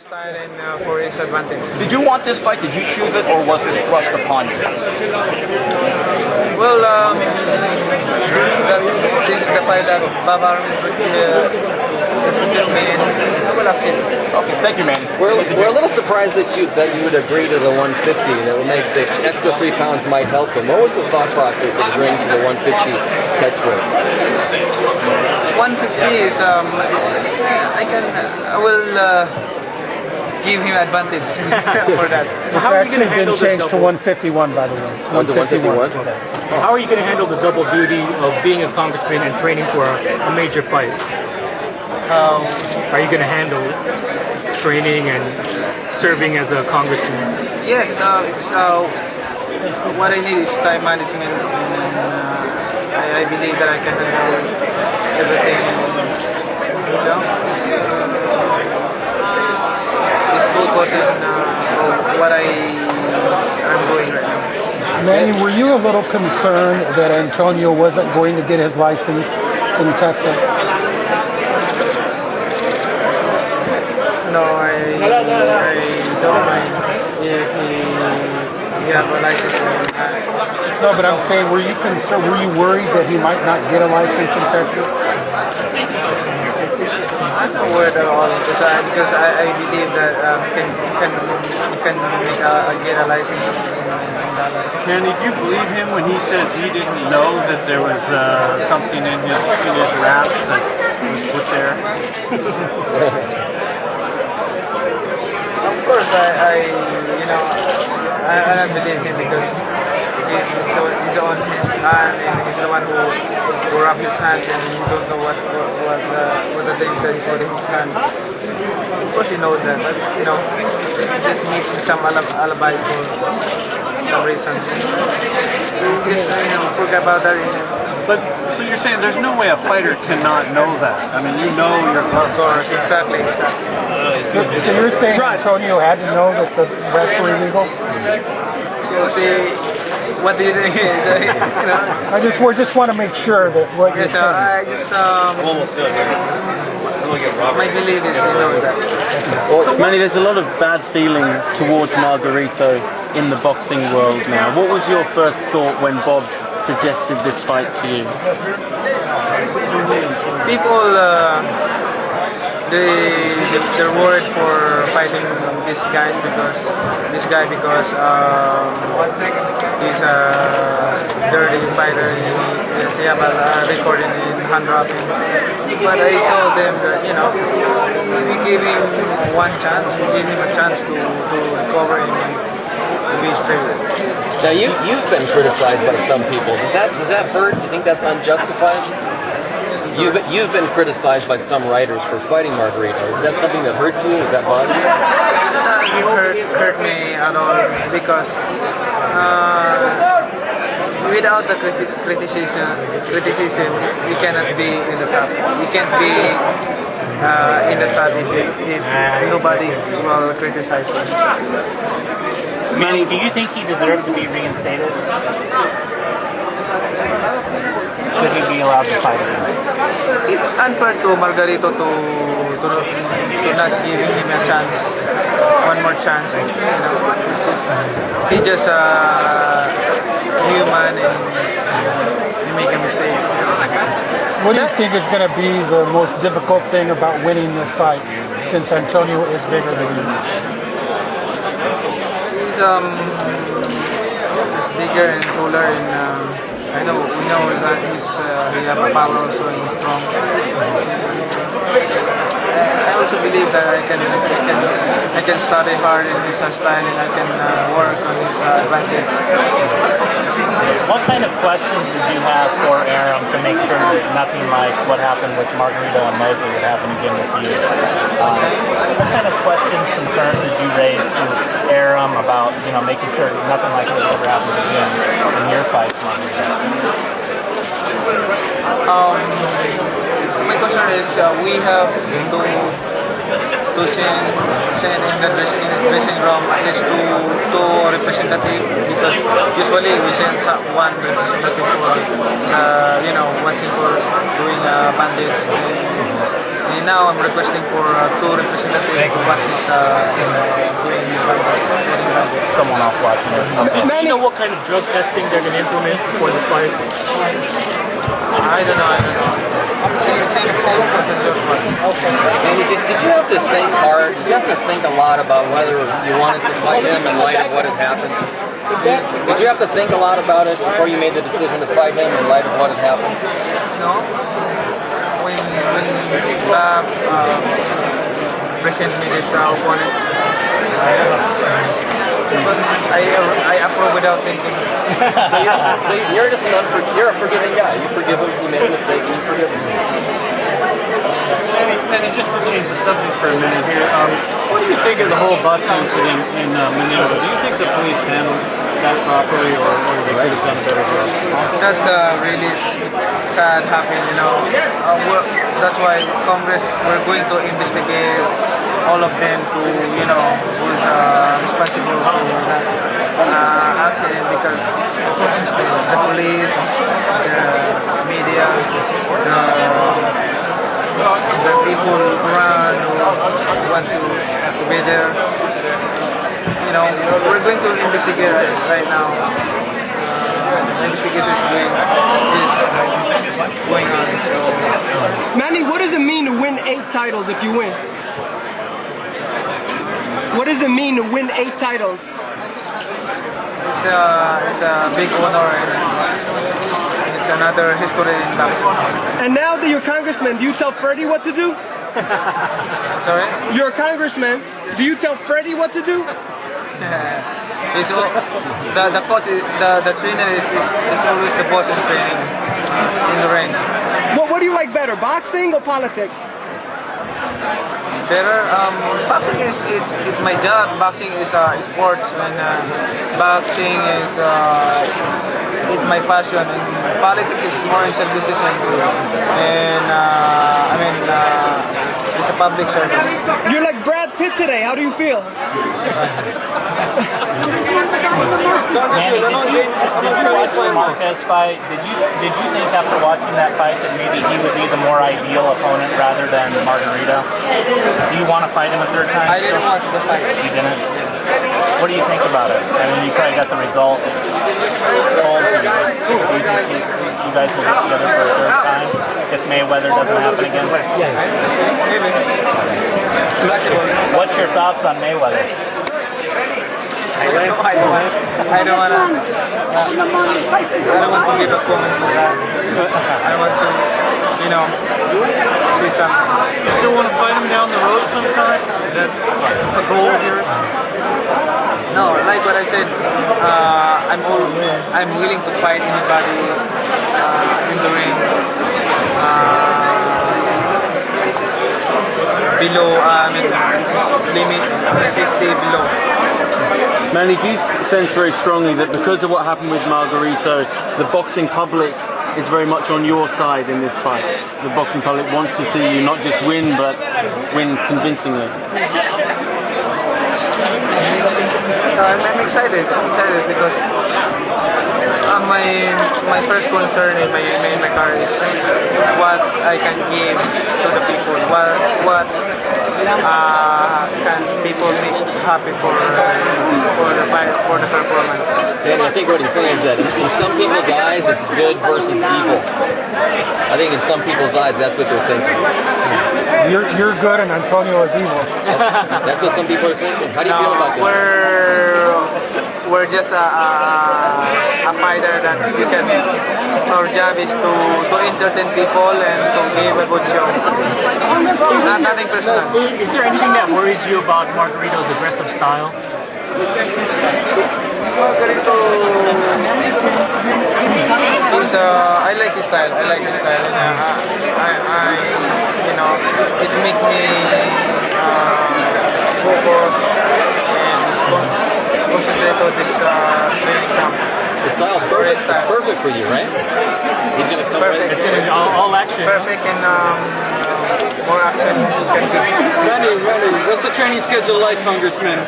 style and for his advantage. Did you want this fight? Did you choose it, or was this thrust upon you? Well, this is the fight that Baba introduced me and well, that's it. Okay, thank you, Manny. We're a little surprised that you would agree to the 150. That would make the extra 3 pounds might help him. What was the thought process of agreeing to the 150 catchweight? 150 is I will give him advantage for that. It's actually been changed to 151, by the way. It's 151. How are you going to handle the double duty of being a congressman and training for a major fight? Are you going to handle training and serving as a congressman? Yes, it's what I need is time management, and I believe that I can handle everything. You know, just focus on what I'm doing right now. Manny, were you a little concerned that Antonio wasn't going to get his license in Texas? No, I don't mind if he have a license or not. No, but I'm saying, were you concerned? Were you worried that he might not get a license in Texas? I'm not worried at all because I believe that you can get a license in Dallas. Manny, do you believe him when he says he didn't know that there was something in his raps that was put there? Of course, I don't believe him because he's on his hand and he's the one who rubbed his hands and he don't know what the things that he put in his hand. Of course he knows that, but just making some alibis for some reasons. Just forget about that. But so you're saying there's no way a fighter cannot know that? I mean, you know your Of course, exactly. So you're saying Antonio had to know that the bets were illegal? What do you think? We just want to make sure that what you're Yes, saying. I just my belief is that. Manny, there's a lot of bad feeling towards Margarito in the boxing world now. What was your first thought when Bob suggested this fight to you? People, they're worried for fighting this guy because he's a dirty fighter. He have a record in hand dropping. But I told them that we give him one chance. We give him a chance to recover and to be straight. Now you've been criticized by some people. Does that hurt? Do you think that's unjustified? You've been criticized by some writers for fighting Margarito. Is that something that hurts you? Does that bother you? It hurt me at all because without the criticism, you cannot be in the top. You can't be in the top if nobody will criticize you. Manny, do you think he deserves to be reinstated? Should he be allowed to fight again? It's unfair to Margarito to not giving him a chance, one more chance. He's just a human and he make a mistake. What do you think is going to be the most difficult thing about winning this fight, since Antonio is bigger than you? He's bigger and taller, and we know that he has a power also and he's strong. I also believe that I can study hard in his style and I can work on his advantage. What kind of questions did you have for Aram to make sure that nothing like what happened with Margarito and Mosley would happen again with you? What kind of questions, concerns did you raise to Aram about making sure nothing like this ever happens again in your fight, Margarito? My concern is we have to send in his dressing room at least two representative, because usually we send one representative for watching for doing bandits. now I'm requesting for two representative boxes doing Someone else watching this. Okay. Do you know what kind of drug testing they're going to implement for this fight? I don't know. Same process as yours. Manny, did you have to think hard? Did you have to think a lot about whether you wanted to fight him in light of what had happened? Did you have to think a lot about it before you made the decision to fight him in light of what had happened? No. When present me this opponent, I approve without thinking. So you're just you're a forgiving guy. You forgive him. He made a mistake, and you forgive him. Manny, just to change the subject for a minute here, what do you think of the whole bus incident in Manila? Do you think the police handled that properly, or they could have done a better job? That's really sad happening, you know. That's why Congress, we're going to investigate all of them to, you know, who's responsible for that accident, because the police, the media, the people around who want to be there. You know, we're going to investigate right now. The investigation is going on. So. Manny, what does it mean to win 8 titles if you win? What does it mean to win 8 titles? It's a big honor, and it's another history in boxing. And now that you're congressman, do you tell Freddie what to do? Sorry? You're a congressman. Do you tell Freddie what to do? The coach, the trainer is always the boss in training, in the ring. What do you like better, boxing or politics? Better. Boxing it's my job. Boxing is sports, and boxing is it's my passion. And politics is more in self-decision, and it's a public service. You're like Brad Pitt today. How do you feel? Manny, did you watch the Marquez fight? Did you think after watching that fight that maybe he would be the more ideal opponent rather than Margarito? Do you want to fight him a third time? I didn't watch the fight. You didn't? What do you think about it? I mean, you probably got the result told to you. Do you think you guys will get together for a third time if Mayweather doesn't happen again? Maybe. What's your thoughts on Mayweather? I don't want to give a comment for that. I want to, you know, see something. You still want to fight him down the road sometime? Is that a goal of yours? No, like what I said, I'm willing to fight anybody in the ring. Below, limit 50 below. Manny, do you sense very strongly that because of what happened with Margarito, the boxing public is very much on your side in this fight? The boxing public wants to see you not just win, but win convincingly. I'm excited. Because my first concern in my car is what I can give to the people. What can people make happy for the fight, for the performance. Danny, I think what he's saying is that in some people's eyes it's good versus evil. I think in some people's eyes that's what they're thinking. You're good and Antonio is evil. That's what some people are thinking. How do you feel about that? We're just a fighter that we can. Our job is to entertain people and to give a good show. Nothing personal. Is there anything that worries you about Margarito's aggressive style? Margarito, I like his style. And you know, it makes me focus and concentrate on this training camp. The style's perfect. It's perfect for you, right? He's gonna come Perfect. right. All action. Perfect and more action can give me. Manny, what's the training schedule like, Congressman?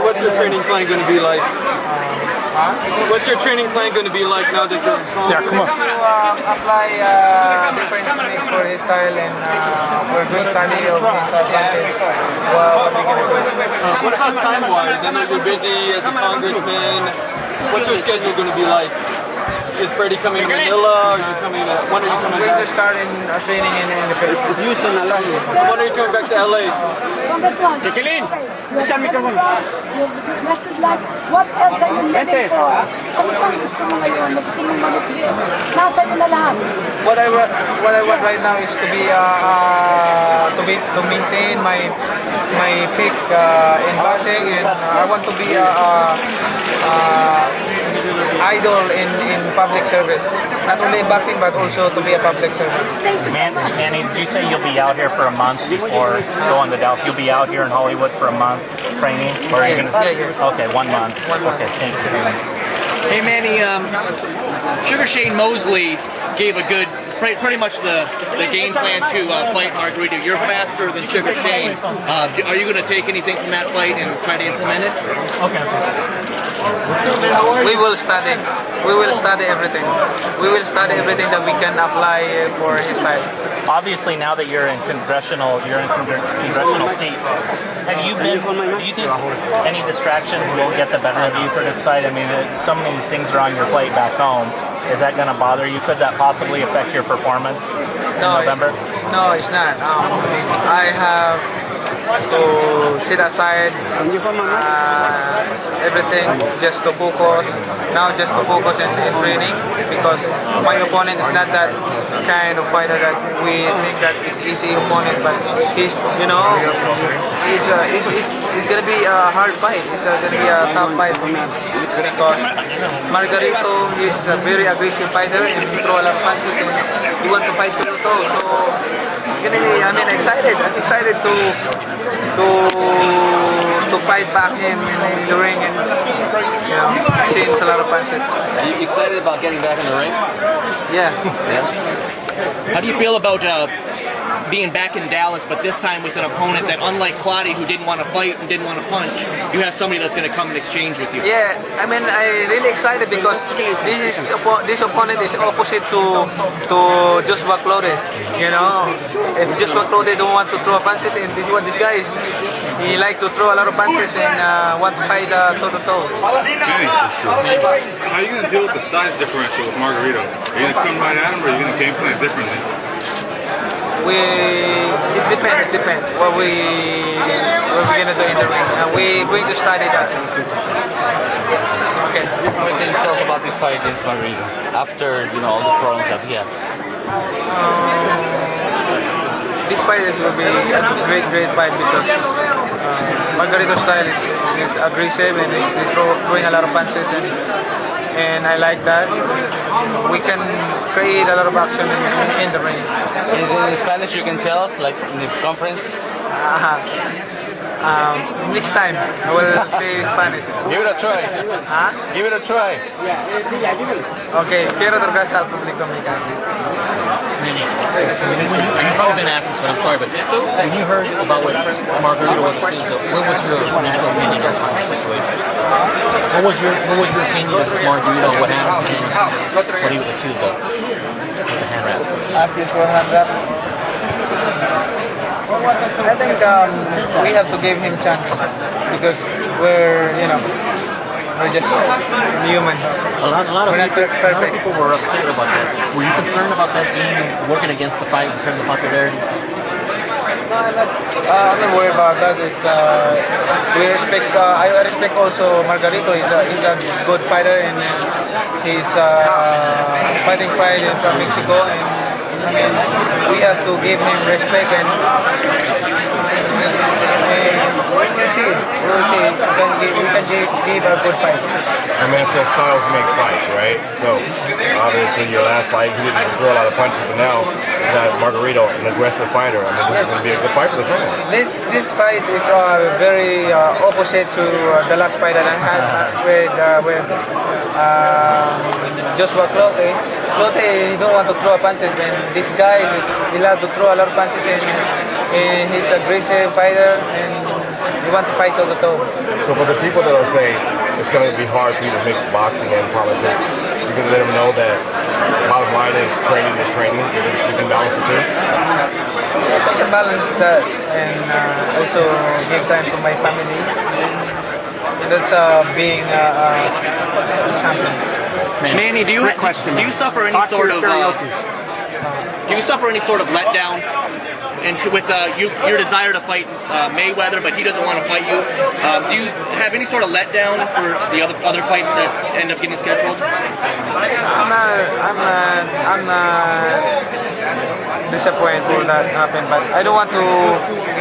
What's your training plan going to be like? What's your training plan going to be like now that you're Yeah, come on. To apply different techniques for his style, and we're doing study of his advantage. What we're gonna do. What about time-wise? I know you're busy as a congressman. What's your schedule going to be like? Is Freddie coming to Manila? Are you coming to, when are you coming We're back? going to start in training in the Philippines. When are you coming back to LA? Congressman. Jacqueline. You've lasted life. What else are you living for? Ano pang gusto mo ngayon? Gusto mo manitili? Nasa iyo na lahat. What I want right now is to maintain my peak in boxing, and I want to be idol in public service. Not only in boxing, but also to be a public servant. Thank you so much. Manny, did you say you'll be out here for a month before going to Dallas? You'll be out here in Hollywood for a month training? Or are you gonna... Yes. Okay, 1 month. Okay, thank you so much. Hey Manny, Sugar Shane Mosley gave a good, pretty much the game plan to fight Margarito. You're faster than Sugar Shane. Are you going to take anything from that fight and try to implement it? Okay. We will study. We will study everything. We will study everything that we can apply for his style. Obviously, now that you're in congressional seat, have you been? Do you think any distractions will get the better of you for this fight? I mean, so many things are on your plate back home. Is that going to bother you? Could that possibly affect your performance in November? No, it's not. I have to sit aside everything just to focus. Now just to focus in training, because my opponent is not that kind of fighter that we think that is easy opponent, but he's, it's gonna be a hard fight. It's gonna be a tough fight for me, because Margarito is a very aggressive fighter and he throw a lot of punches and he want to fight to the toe. So it's gonna be, excited. I'm excited to fight back him in the ring and change a lot of punches. Are you excited about getting back in the ring? Yeah. How do you feel about being back in Dallas, but this time with an opponent that, unlike Claudia, who didn't want to fight and didn't want to punch, you have somebody that's going to come and exchange with you? Yeah, I'm really excited because this opponent is opposite to Joshua Claude. If Joshua Claude don't want to throw punches, and this guy is, he like to throw a lot of punches and want to fight toe to toe. Manny, how are you going to deal with the size differential with Margarito? Are you going to come right at him, or are you going to game plan differently? It depends what we're gonna do in the ring, and we're going to study that. Okay. What can you tell us about this fight against Margarito after all the problems that he had? This fight will be a great fight because Margarito's style is aggressive and he's throwing a lot of punches, and I like that. We can create a lot of action in the ring. In Spanish, you can tell us, like in the conference? Next time, I will say Spanish. Give it a try. Give it a try. Okay, quiero drogarse al público mexicano. You've probably been asked this, but I'm sorry, but when you heard about what Margarito was accused of, what was your initial opinion on the situation? What was your opinion of Margarito, what happened to him, what he was accused of with the hand wraps? Accused for hand wrap. I think we have to give him chance because we're just human. A lot of people were upset about that. Were you concerned about that working against the fight in terms of popularity? No, I'm not worried about that. I respect also Margarito. He's a good fighter and he's fighting pride from Mexico. And we have to give him respect and we'll see. We can give a good fight. I mean, it says styles makes fights, right? So, obviously, your last fight, he didn't throw a lot of punches, but now you got Margarito, an aggressive fighter. I mean, this is going to be a good fight for the fans. This fight is very opposite to the last fight that I had with Joshua Claude. Claude, he don't want to throw punches, man. This guy, he loves to throw a lot of punches, and he's an aggressive fighter, and you want to fight toe-to-toe. So for the people that are saying it's going to be hard for you to mix boxing and politics, you're going to let them know that bottom line is training is training. You can balance the two. Yes, I can balance that and also give time to my family. That's being a champion. Manny, do you suffer any sort of letdown with your desire to fight Mayweather, but he doesn't want to fight you? Do you have any sort of letdown for the other fights that end up getting scheduled? I'm not disappointed for that happen, but I don't want to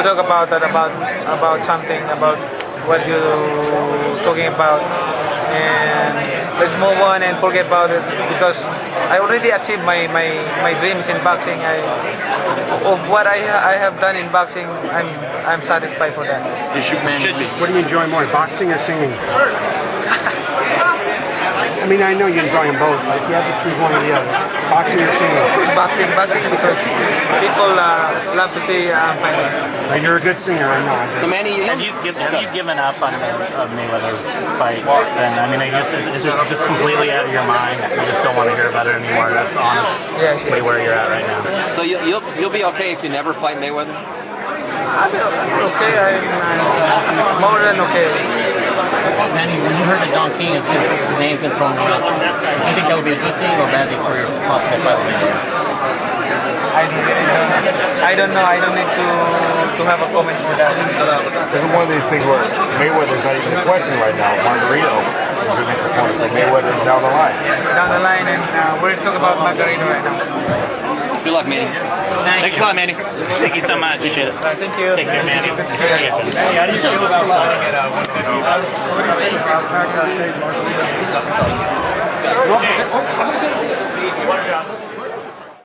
talk about that about something about what you're talking about, and let's move on and forget about it because I already achieved my dreams in boxing. Of what I have done in boxing, I'm satisfied for that. You should be. What do you enjoy more, boxing or singing? I mean, I know you enjoy them both, but if you have to choose one or the other, boxing or singing? Boxing because people love to see I'm fighting. Like, you're a good singer, I know. So Manny, have you given up on the Mayweather fight? Then I mean, I guess is it just completely out of your mind? You just don't want to hear about it anymore. That's honestly where you're at right now. So you'll be okay if you never fight Mayweather? I'm okay. I'm more than okay. Manny, when you heard that Don King his name's been thrown around, do you think that would be a good thing or a bad thing for your possible fight? I don't know. I don't need to have a comment for that. This is one of these things where Mayweather's not even a question right now. Margarito is the next opponent, so Mayweather's down the line. Down the line, and we're talking about Margarito right now. Good luck, Manny. Thanks a lot, Manny. Thank you so much. Appreciate it. Thank you. Take care, Manny. Good to see you. How do you feel about Pacquiao saved Margarito.